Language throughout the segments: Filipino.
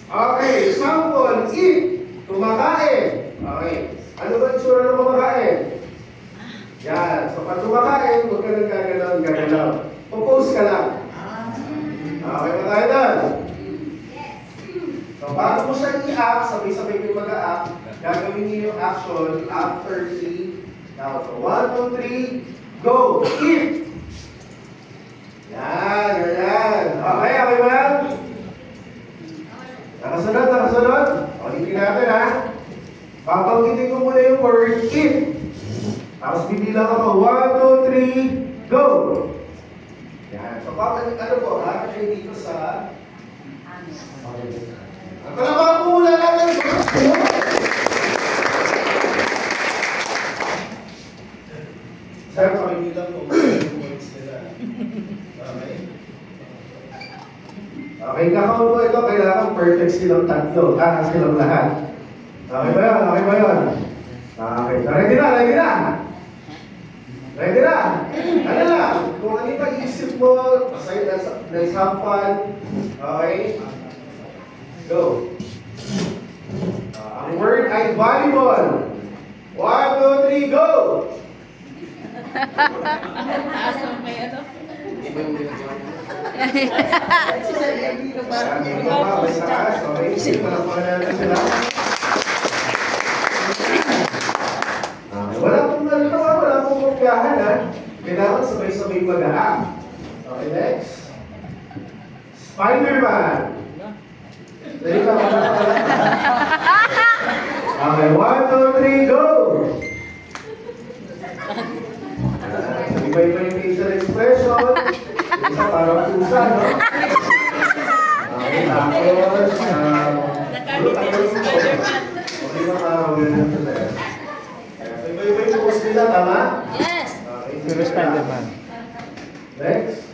Okay, sample, eat. Kumakain. Okay. Ano ba yung sura ng kumakain? Yan. So, pag kumakain, huwag ka nang gagalaw. Pupose ka lang. Okay ba tayo doon? So, bago mo siya i-act, sabay-sabay yung mag-a-act, gagawin niyo yung action after 3. Now, so 1, 2, 3, go! Eat! Yan, ganyan. Okay, okay ba yan? Nakasunod. Ulitin natin, ha? Papanggitin ko muna yung word, eat. Tapos bibilang ako, 1, 2, 3, go! Yan. So, ano po, ha? Kayo dito sa... Ang talagang muna natin! Sir, pakibilang po yung words nila. Okay? Okay, kakao po ito, kailangan perfect silang tatlo. Silang lahat. Okay ba yun? Okay ba yun? Okay. Ready na! Ready na! Ano lang? Kung ano yung pag-iisip mo, let's have fun. Okay? Go. Ang word ay volleyball. 1, 2, 3, go! Asam may ano? Iba yung binagawa niya. Wala pong kopyahan, ha? Kailangan sabay-sabay mag-aak. Okay, next. Spider-Man. Dali ka, okay, 1, 2, 3, go! Iba-iba yung facial expression. Isa parang pusa, no? Okay, tapos, Nakamit ni Spider-Man. okay ba parang ganyan sila? Iba-iba yung pose nila, tama? Yes. Okay, Pero Spider-Man. Next.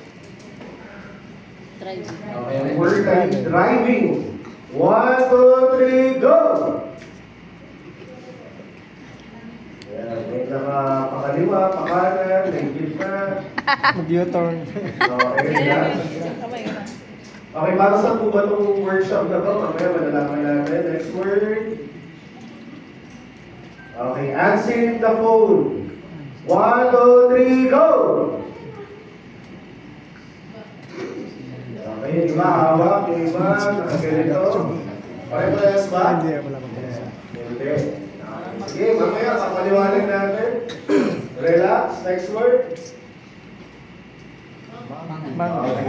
Driving. Okay, ang word ay driving. 1, 2, 3, go! Ayan, may nakapakaliwa, pakanan, may gitna. Mag-U-turn. Okay, yan. Okay, para saan po ba itong workshop na ito? Mamaya malalaman natin. Next word. Okay, answer the phone. 1, 2, 3, go! Okay, yung iba hawak, yung iba nakaganito. Pare-parehas ba? Hindi, wala pa pala. Hindi. Sige, mamaya kapaliwanag natin. Relax. Next word. Okay,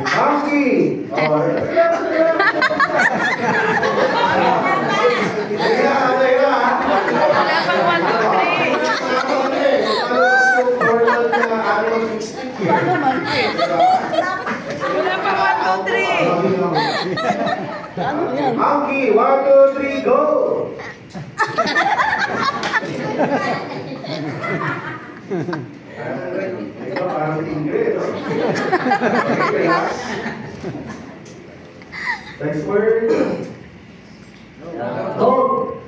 monkey! Okay. Wala pang 1, 2, 3. Ano yan? Monkey, 1, 2, 3, go! Ito parang Ingrid. Next word. Dog.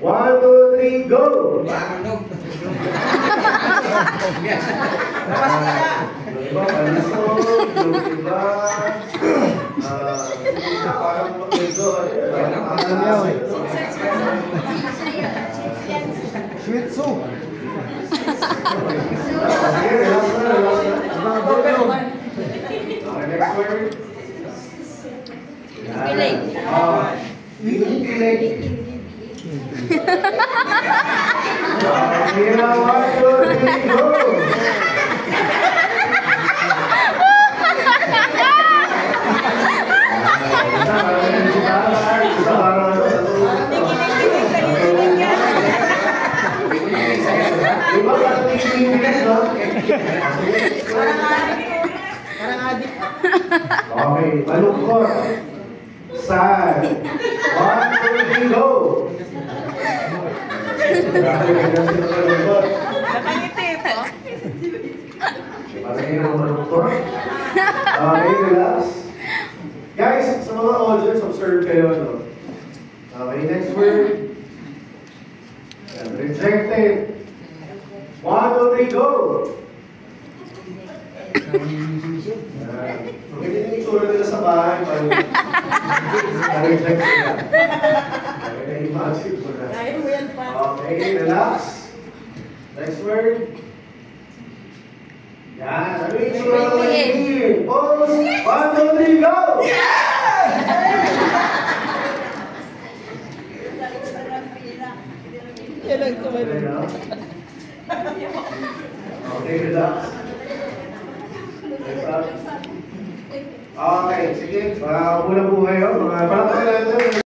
1, 2, 3, go! Iba, palisog, yung iba, parang mag-go. Sweet soup. Okay, relax na. Okay, next word. Kilig. Kilig. Okay na, 1, 2, 3, go! Okay, malungkot. Sad. 1, 2, 3, go! Nakangiti po. Parang yun ang malungkot. Okay, relax. Guys, sa mga audience, observe kayo, no? Okay, next word. Rejected. 1, 2, 3, go! Ganyan yung itsura nila sa bahay. Parang rejected. Imagine mo na. Kaya mo yan pa. Okay, relax. Next word. Yan. Ano yung itsura ng machine? Pause. 1, 2, 3, go! Yan ang kumay. Okay, no? Okay, relax. Next up. Okay, sige. Muna po kayo. Palakpakan natin.